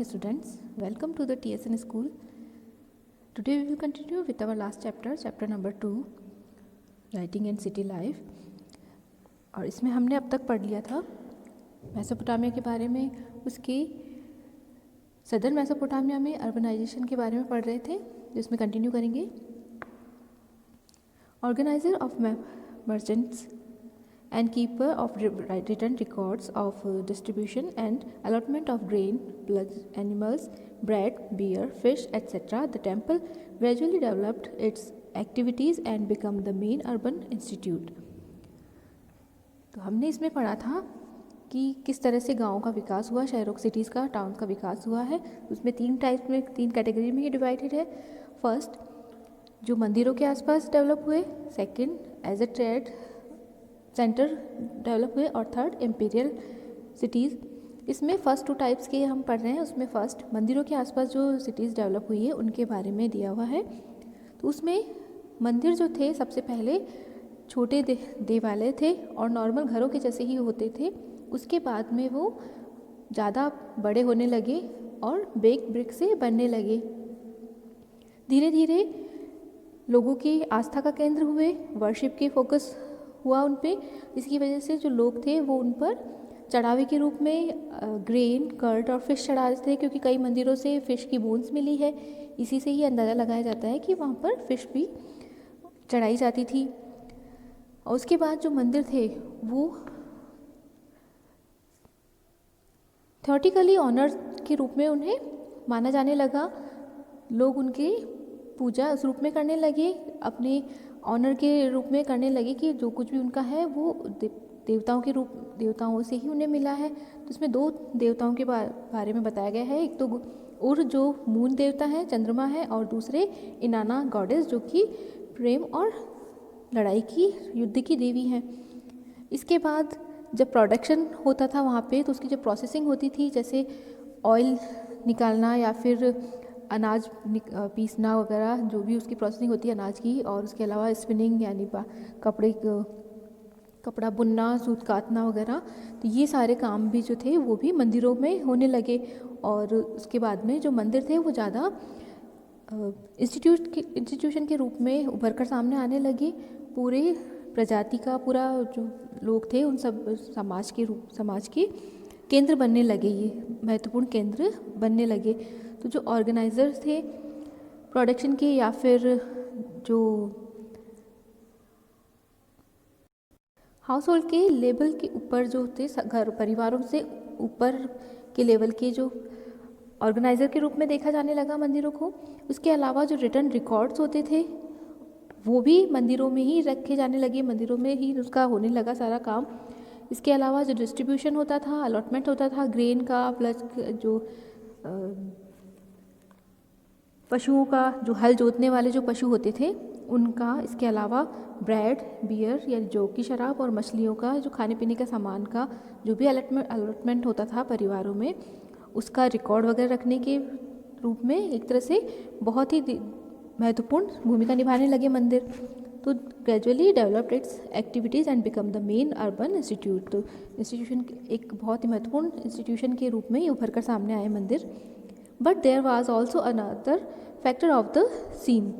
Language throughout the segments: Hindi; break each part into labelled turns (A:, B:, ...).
A: morning students, welcome to the TSN school. Today we will continue with our last chapter number 2, writing and city life. और इसमें हमने अब तक पढ़ लिया था मेसोपोटामिया के बारे में, उसके सदर्न मेसोपोटामिया में अर्बनाइजेशन के बारे में पढ़ रहे थे, जिसमें कंटिन्यू करेंगे. Organiser of merchants and keeper of written records of distribution and allotment of grain, blood, animals, bread, beer, fish, etc. The temple gradually developed its activities and became the main urban institute. तो हमने इसमें पढ़ा था कि किस तरह से गाँव का विकास हुआ, शहरों सिटीज़ का, टाउन का विकास हुआ है. उसमें तीन कैटेगरी में ही डिवाइडेड है. फर्स्ट, जो मंदिरों के आसपास डेवलप हुए. Second, as a trade center develop हुए. और थर्ड, एम्पीरियल सिटीज़. इसमें फर्स्ट 2 टाइप्स के हम पढ़ रहे हैं. उसमें फर्स्ट, मंदिरों के आसपास जो सिटीज़ डेवलप हुई है उनके बारे में दिया हुआ है. तो उसमें मंदिर जो थे सबसे पहले छोटे देवालय थे और नॉर्मल घरों के जैसे ही होते थे. उसके बाद में वो ज़्यादा बड़े होने लगे और बेक ब्रिक से बनने लगे. धीरे धीरे लोगों की आस्था का केंद्र हुए, वर्शिप के फोकस हुआ उन पे. इसकी वजह से जो लोग थे वो उन पर चढ़ावे के रूप में ग्रेन, कर्ड और फिश चढ़ाते थे, क्योंकि कई मंदिरों से फ़िश की बोन्स मिली है. इसी से ही अंदाज़ा लगाया जाता है कि वहाँ पर फ़िश भी चढ़ाई जाती थी. और उसके बाद जो मंदिर थे वो थ्योरेटिकली ऑनर के रूप में उन्हें माना जाने लगा. लोग उनकी पूजा उस रूप में करने लगे, अपने ऑनर के रूप में करने लगे कि जो कुछ भी उनका है वो देवताओं से ही उन्हें मिला है. तो इसमें 2 देवताओं के बारे में बताया गया है. एक तो उर जो मून देवता है, चंद्रमा है, और दूसरे इनाना गॉडेस जो कि प्रेम और लड़ाई की, युद्ध की देवी हैं. इसके बाद जब प्रोडक्शन होता था वहाँ पे, तो उसकी जब प्रोसेसिंग होती थी, जैसे ऑयल निकालना या फिर अनाज पीसना वगैरह, जो भी उसकी प्रोसेसिंग होती है अनाज की, और उसके अलावा स्पिनिंग यानी कपड़ा बुनना, सूत काटना वगैरह, तो ये सारे काम भी जो थे वो भी मंदिरों में होने लगे. और उसके बाद में जो मंदिर थे वो ज़्यादा इंस्टीट्यूशन के रूप में उभर कर सामने आने लगे. पूरे प्रजाति का पूरा जो लोग थे उन सब समाज के केंद्र बनने लगे, ये महत्वपूर्ण केंद्र बनने लगे. तो जो ऑर्गेनाइजर्स थे प्रोडक्शन के, या फिर जो हाउस होल्ड के लेवल के ऊपर जो थे, घर परिवारों से ऊपर के लेवल के जो ऑर्गेनाइज़र के रूप में देखा जाने लगा मंदिरों को. उसके अलावा जो रिटर्न रिकॉर्ड्स होते थे वो भी मंदिरों में ही रखे जाने लगे, मंदिरों में ही उसका होने लगा सारा काम. इसके अलावा जो डिस्ट्रीब्यूशन होता था, अलॉटमेंट होता था ग्रेन का, प्लस जो पशुओं का, जो हल जोतने वाले जो पशु होते थे उनका, इसके अलावा ब्रेड, बियर या जौ की शराब, और मछलियों का, जो खाने पीने का सामान का जो भी अलॉटमेंट होता था परिवारों में, उसका रिकॉर्ड वगैरह रखने के रूप में एक तरह से बहुत ही महत्वपूर्ण भूमिका निभाने लगे मंदिर. तो gradually developed it's activities and become the main urban institute. तो इंस्टीट्यूशन एक बहुत ही महत्वपूर्ण इंस्टीट्यूशन के रूप में उभर कर सामने आए मंदिर. But there was also another factor of the scene.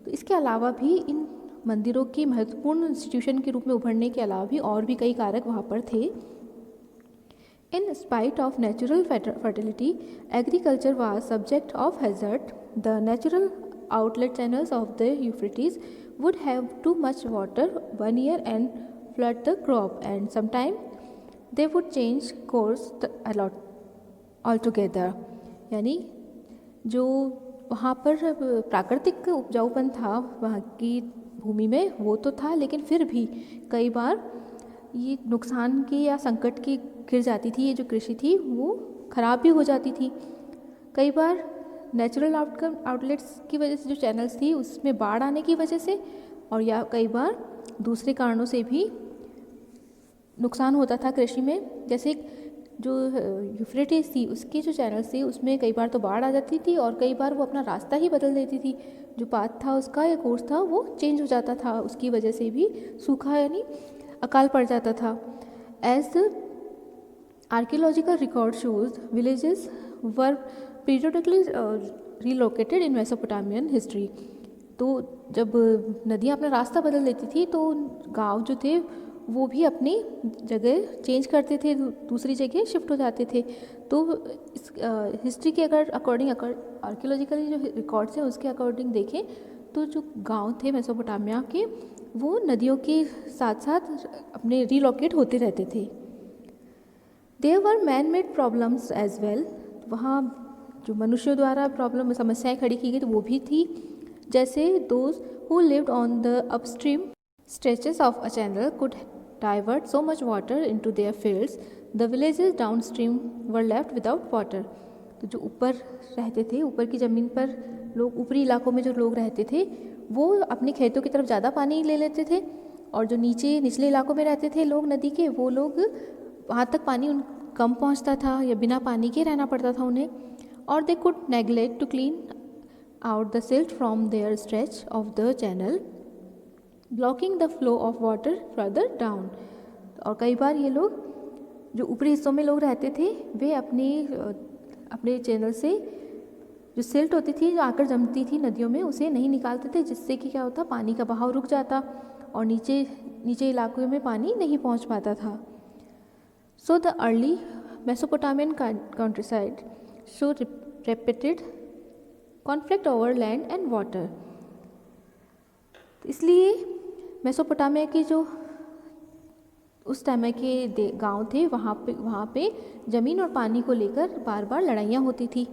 A: तो इसके अलावा भी इन मंदिरों की महत्वपूर्ण इंस्टीट्यूशन के रूप में उभरने के अलावा भी और भी कई कारक वहाँ पर थे. In spite of natural fertility, agriculture was subject of hazard. The natural outlet channels of the Euphrates would have too much water one year and flood the crop, and sometime they would change course altogether. यानी जो वहाँ पर प्राकृतिक उपजाऊपन था वहाँ की भूमि में, वो तो था, लेकिन फिर भी कई बार ये नुकसान की या संकट की घिर जाती थी. ये जो कृषि थी वो ख़राब भी हो जाती थी. कई बार नेचुरल आउटलेट्स की वजह से, जो चैनल्स थी उसमें बाढ़ आने की वजह से, और या कई बार दूसरे कारणों से भी नुकसान होता था कृषि में. जैसे जो यूफ्रेटिस थी उसके जो चैनल्स थे उसमें कई बार तो बाढ़ आ जाती थी, और कई बार वो अपना रास्ता ही बदल देती थी. जो पाथ था उसका या कोर्स था वो चेंज हो जाता था. उसकी वजह से भी सूखा यानी अकाल पड़ जाता था. As the archaeological record shows, villages were periodically relocated in Mesopotamian history. तो जब नदियाँ अपना रास्ता बदल देती थी तो गांव जो थे वो भी अपनी जगह चेंज करते थे, दूसरी जगह शिफ्ट हो जाते थे। तो इस हिस्ट्री के अगर अकॉर्डिंग आर्कियोलॉजिकली जो रिकॉर्ड्स हैं उसके अकॉर्डिंग देखें तो जो गांव थे मेसोपोटामिया के वो नदियों के साथ साथ अपने रिलोकेट होते रहते थे। There were man made problems as well, वहाँ जो मनुष्यों द्वारा प्रॉब्लम समस्याएं खड़ी की गई तो वो भी थी, जैसे those who lived on the upstream stretches of a channel could divert so much water into their fields, the villages downstream were left without water। तो जो ऊपर रहते थे, ऊपर की ज़मीन पर लोग, ऊपरी इलाकों में जो लोग रहते थे वो अपने खेतों की तरफ ज़्यादा पानी ले लेते थे, और जो निचले इलाकों में रहते थे लोग नदी के, वो लोग वहाँ तक पानी कम पहुँचता था या बिना पानी के रहना पड़ता था उन्हें। और they could neglect to clean out the silt from their stretch of the channel, blocking the flow of water further down. और कई बार ये लोग जो ऊपरी हिस्सों में लोग रहते थे वे अपने चैनल से जो सिल्ट होती थी, जो आकर जमती थी नदियों में, उसे नहीं निकालते थे, जिससे कि क्या होता, पानी का बहाव रुक जाता और नीचे इलाकों में पानी नहीं पहुंच पाता था। So the early Mesopotamian countryside show repeated conflict over land and water. इसलिए मेसोपोटामिया के जो उस समय के गांव थे वहाँ पे ज़मीन और पानी को लेकर बार बार लड़ाइयाँ होती थी।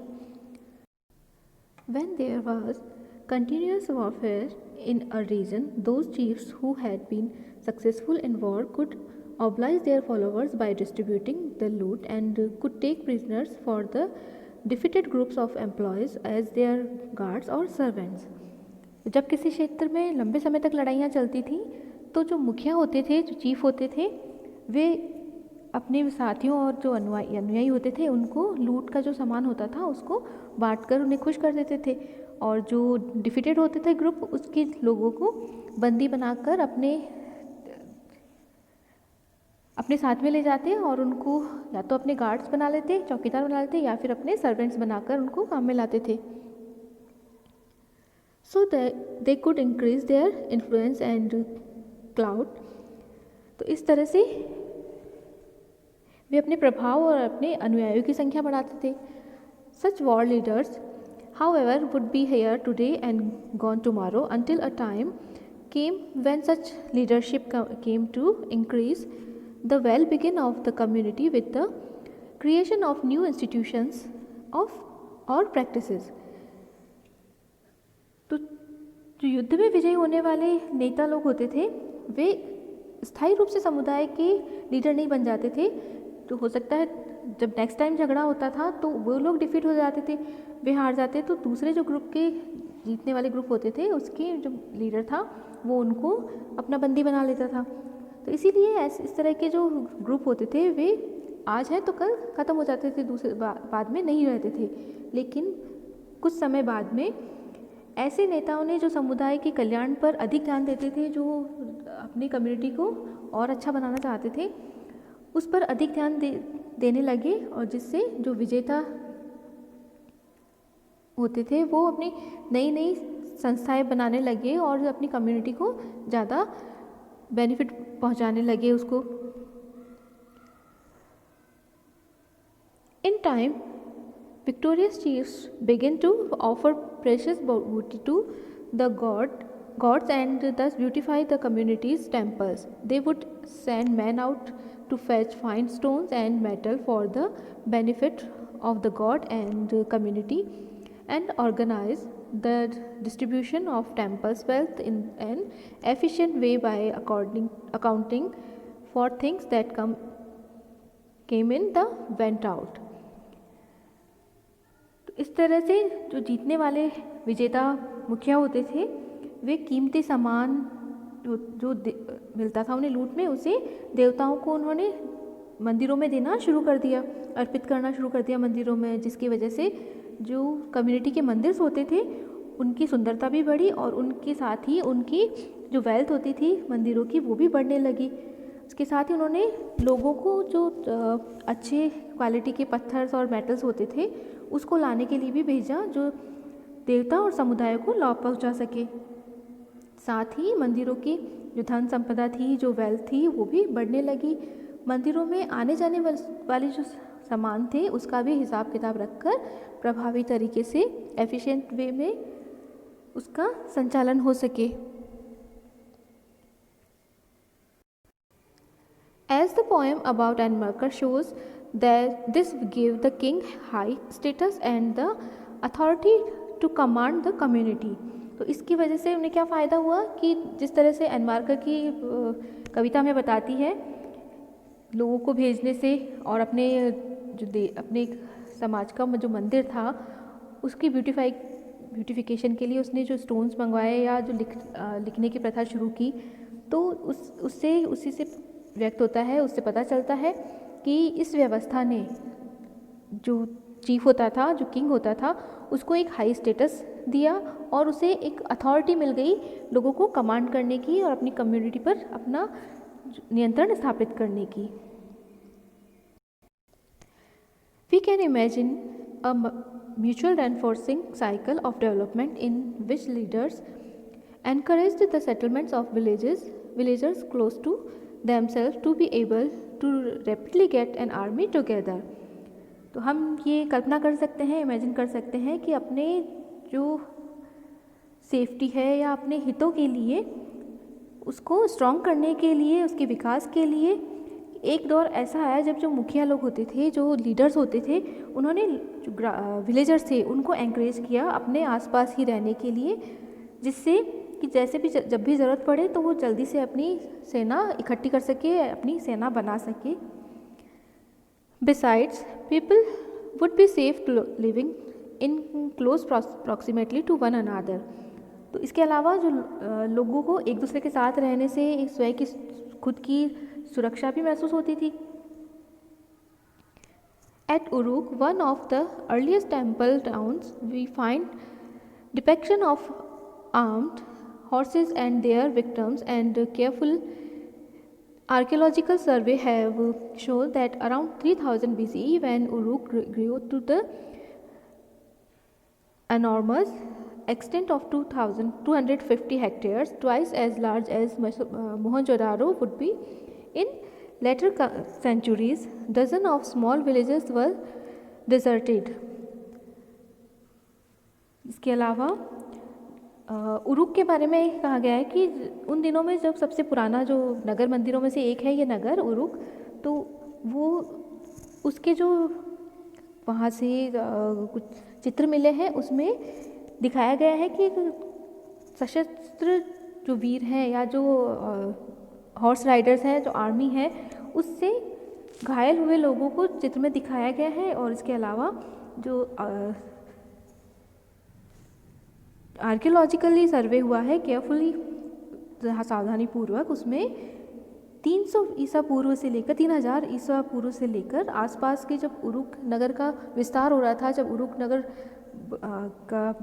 A: When there was continuous warfare in a region, those chiefs who had been successful in war could oblige their followers by distributing the loot and could take prisoners for the defeated groups of employees as their guards or servants। जब किसी क्षेत्र में लंबे समय तक लड़ाइयाँ चलती थीं तो जो मुखिया होते थे, जो चीफ होते थे, वे अपने साथियों और जो अनुयायी होते थे उनको लूट का जो सामान होता था उसको बांटकर उन्हें खुश कर देते थे, और जो डिफीटेड होते थे ग्रुप उसके लोगों को बंदी बनाकर अपने साथ में ले जाते और उनको या तो अपने गार्ड्स बना लेते, चौकीदार बना लेते, या फिर अपने सर्वेंट्स बनाकर उनको काम में लाते थे। So they could increase their influence and clout। तो इस तरह से वे अपने प्रभाव और अपने अनुयायियों की संख्या बढ़ाते थे। Such war leaders, however, would be here today and gone tomorrow until a time came when such leadership came to increase the well-being of the community with the creation of new institutions or practices। तो जो युद्ध में विजयी होने वाले नेता लोग होते थे वे स्थायी रूप से समुदाय के लीडर नहीं बन जाते थे। तो हो सकता है जब नेक्स्ट टाइम झगड़ा होता था तो वो लोग डिफीट हो जाते थे, वे हार जाते, तो दूसरे जो ग्रुप के जीतने वाले ग्रुप होते थे उसके जो लीडर था वो उनको अपना बंदी बना लेता था। तो इसीलिए इस तरह के जो ग्रुप होते थे वे आज है तो कल ख़त्म हो जाते थे, दूसरे बाद में नहीं रहते थे। लेकिन कुछ समय बाद में ऐसे नेताओं ने जो समुदाय के कल्याण पर अधिक ध्यान देते थे, जो अपनी कम्युनिटी को और अच्छा बनाना चाहते थे, उस पर अधिक ध्यान देने लगे, और जिससे जो विजेता होते थे वो अपनी नई संस्थाएं बनाने लगे और अपनी कम्युनिटी को ज़्यादा बेनिफिट पहुंचाने लगे उसको। In time victorious chiefs began to offer precious booty to the gods and thus beautify the community's temples। They would send men out to fetch fine stones and metal for the benefit of the god and community, and organize the distribution of temples wealth in an efficient way by accounting for things that came in the went out। इस तरह से जो जीतने वाले विजेता मुखिया होते थे वे कीमती सामान जो मिलता था उन्हें लूट में, उसे देवताओं को उन्होंने मंदिरों में देना शुरू कर दिया, अर्पित करना शुरू कर दिया मंदिरों में, जिसकी वजह से जो कम्युनिटी के मंदिर होते थे उनकी सुंदरता भी बढ़ी और उनके साथ ही उनकी जो वेल्थ होती थी मंदिरों की वो भी बढ़ने लगी। इसके साथ ही उन्होंने लोगों को जो अच्छे क्वालिटी के पत्थर और मेटल्स होते थे उसको लाने के लिए भी भेजा, जो देवता और समुदाय को लाभ पहुंचा सके। साथ ही मंदिरों की जो धन संपदा थी, जो वेल्थ थी, वो भी बढ़ने लगी। मंदिरों में आने जाने वाले जो सामान थे उसका भी हिसाब किताब रखकर प्रभावी तरीके से एफिशिएंट वे में उसका संचालन हो सके। As the poem about Anmarkar shows that this gave the king high status and the authority to command the community। तो इसकी वजह से उन्हें क्या फ़ायदा हुआ कि जिस तरह से अनमार्कर की कविता में बताती है, लोगों को भेजने से और अपने अपने समाज का जो मंदिर था उसकी ब्यूटिफिकेशन के लिए उसने जो स्टोन्स मंगवाए या जो लिखने की प्रथा शुरू की, तो उसी से व्यक्त होता है, उससे पता चलता है कि इस व्यवस्था ने जो चीफ होता था, जो किंग होता था, उसको एक हाई स्टेटस दिया और उसे एक अथॉरिटी मिल गई लोगों को कमांड करने की और अपनी कम्युनिटी पर अपना नियंत्रण स्थापित करने की। We can imagine a mutual reinforcing cycle of development in which leaders encouraged the settlements of villagers close to themselves to be able to rapidly get an army together। तो हम ये कल्पना कर सकते हैं, इमेजिन कर सकते हैं कि अपने जो सेफ्टी है या अपने हितों के लिए, उसको स्ट्रॉन्ग करने के लिए, उसके विकास के लिए एक दौर ऐसा आया जब जो मुखिया लोग होते थे, जो लीडर्स होते थे, उन्होंने जो विलेजर्स थे उनको एंकरेज किया अपने आसपास ही रहने के लिए, जिससे कि जैसे भी जब भी ज़रूरत पड़े तो वो जल्दी से अपनी सेना इकट्ठी कर सके, अपनी सेना बना सके। Besides, people would be safe living in close proximity to one another। तो इसके अलावा जो लोगों को एक दूसरे के साथ रहने से स्वयं की खुद की सुरक्षा भी महसूस होती थी। At Uruk, one of the earliest temple towns, we find depiction of armed horses and their victims, and careful archaeological survey have shown that around 3000 BCE, when Uruk grew to the enormous extent of 2,250 hectares, twice as large as Mohenjo-daro would be, in later centuries, dozens of small villages were deserted। इसके अलावा उरुक के बारे में कहा गया है कि उन दिनों में जब सबसे पुराना जो नगर मंदिरों में से एक है ये नगर उरुक, तो वो उसके जो वहाँ से कुछ चित्र मिले हैं उसमें दिखाया गया है कि सशस्त्र जो वीर हैं या जो हॉर्स राइडर्स हैं, जो आर्मी है, उससे घायल हुए लोगों को चित्र में दिखाया गया है। और इसके अलावा जो आर्कियोलॉजिकली सर्वे हुआ है केयरफुली, सावधानी पूर्वक, उसमें 300 ईसा पूर्व से लेकर 3000 ईसा पूर्व से लेकर आसपास के जब उरुक नगर का विस्तार हो रहा था, जब उरुक नगर का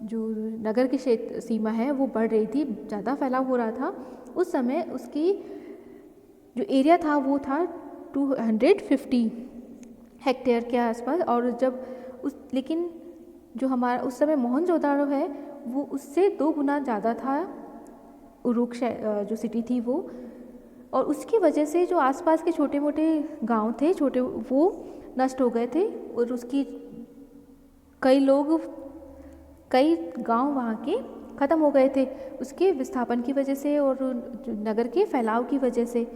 A: जो नगर की क्षेत्र सीमा है वो बढ़ रही थी, ज़्यादा फैलाव हो रहा था, उस समय उसकी जो एरिया था वो था 250 हेक्टेयर के आसपास। और जब लेकिन जो हमारा उस समय मोहनजोदाड़ो है वो उससे 2 गुना ज़्यादा था, उरुक जो सिटी थी वो, और उसकी वजह से जो आसपास के छोटे मोटे गांव थे, वो नष्ट हो गए थे और उसकी कई गांव वहाँ के ख़त्म हो गए थे उसके विस्थापन की वजह से और नगर के फैलाव की वजह से।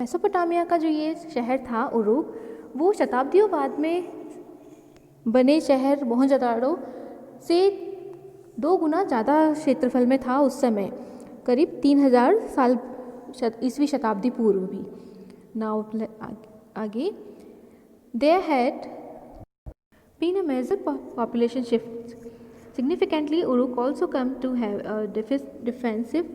A: मेसोपोटामिया का जो ये शहर था उरुक, वो शताब्दियों बाद में बने शहर मोहनजोदाड़ो से 2 गुना ज़्यादा क्षेत्रफल में था उस समय, करीब 3000 साल ईसवी शताब्दी पूर्व भी। नाउ आगे, there had been a major population shift. Significantly, Uruk also came to have a defensive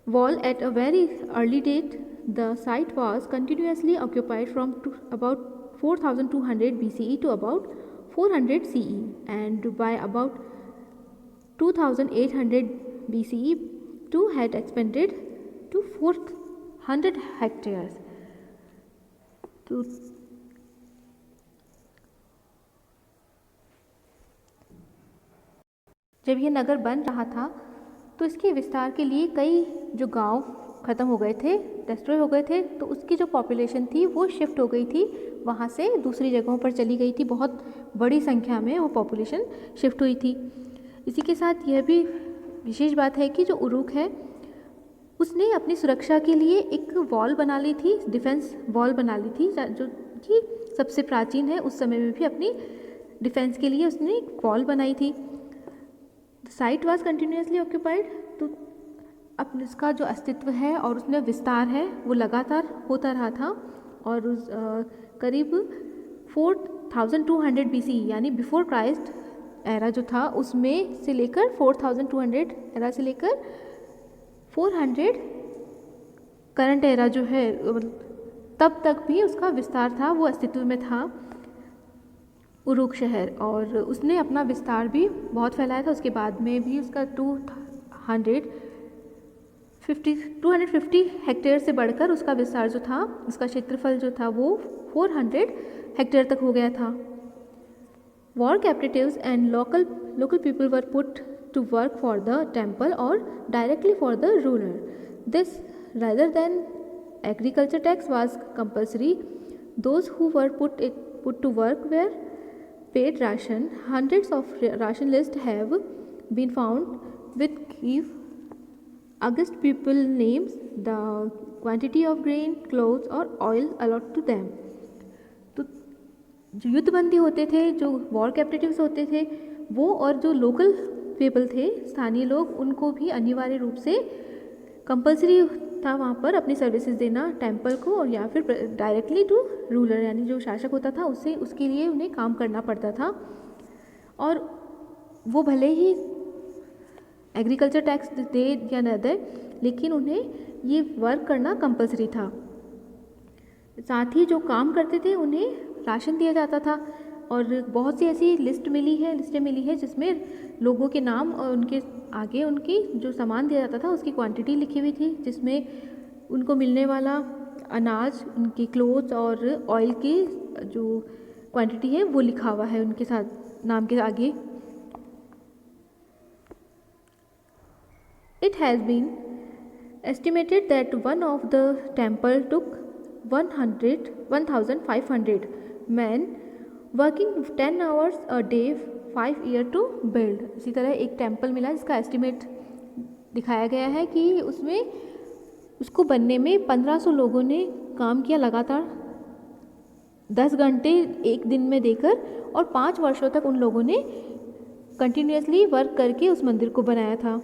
A: wall at a very early date. The site was continuously occupied from about 4200 BCE to about 400 CE, and by about 2800 BCE to had expanded to 400 hectares. तो जब ये नगर बन रहा था तो इसके विस्तार के लिए कई जो गांव ख़त्म हो गए थे, डिस्ट्रॉय हो गए थे, तो उसकी जो पॉपुलेशन थी वो शिफ्ट हो गई थी, वहाँ से दूसरी जगहों पर चली गई थी। बहुत बड़ी संख्या में वो पॉपुलेशन शिफ्ट हुई थी। इसी के साथ यह भी विशेष बात है कि जो उरुक है उसने अपनी सुरक्षा के लिए एक वॉल बना ली थी, डिफेंस वॉल बना ली थी, जो कि सबसे प्राचीन है। उस समय में भी अपनी डिफेंस के लिए उसने एक वॉल बनाई थी। The site was continuously occupied, तो अब इसका जो अस्तित्व है और उसमें विस्तार है वो लगातार होता रहा था। और उस करीब 4200 BC यानी बिफोर क्राइस्ट एरा जो था उसमें से लेकर 4200 एरा से लेकर 400 करंट एरा जो है तब तक भी उसका विस्तार था, वो अस्तित्व में था उरुक शहर। और उसने अपना विस्तार भी बहुत फैलाया था। उसके बाद में भी उसका 250 हेक्टेयर से बढ़कर उसका विस्तार जो था, उसका क्षेत्रफल जो था वो 400 हेक्टेयर तक हो गया था। War captives and local people were put to work for the temple or directly for the ruler. This, rather than agriculture tax, was compulsory. Those who were put to work were paid ration. Hundreds of ration lists have been found with give August people names, the quantity of grain, clothes or oil allotted to them. तो जो युद्धबंदी होते थे, जो वॉर कैप्टिव्स होते थे, वो और जो लोकल पीपल थे, स्थानीय लोग, उनको भी अनिवार्य रूप से कंपलसरी था वहाँ पर अपनी सर्विसेज देना टेम्पल को, और या फिर डायरेक्टली टू रूलर यानी जो शासक होता था उससे, उसके लिए उन्हें काम करना पड़ता था। और वो भले ही एग्रीकल्चर टैक्स दे या न दे, लेकिन उन्हें ये वर्क करना कंपलसरी था। साथ ही जो काम करते थे उन्हें राशन दिया जाता था। और बहुत सी ऐसी लिस्टें मिली है जिसमें लोगों के नाम और उनके आगे उनकी जो सामान दिया जाता था उसकी क्वांटिटी लिखी हुई थी, जिसमें उनको मिलने वाला अनाज, उनकी क्लोथ्स और ऑयल की जो क्वांटिटी है वो लिखा हुआ है उनके साथ नाम के आगे। It has been estimated that one of the temple took 1,500 men working 10 hours a day 5 years to build। इसी तरह एक टेम्पल मिला जिसका एस्टिमेट दिखाया गया है कि उसमें उसको बनने में 1500 लोगों ने काम किया लगातार 10 घंटे एक दिन में देकर, और 5 वर्षों तक उन लोगों ने कंटिन्यूसली वर्क करके उस मंदिर को बनाया था।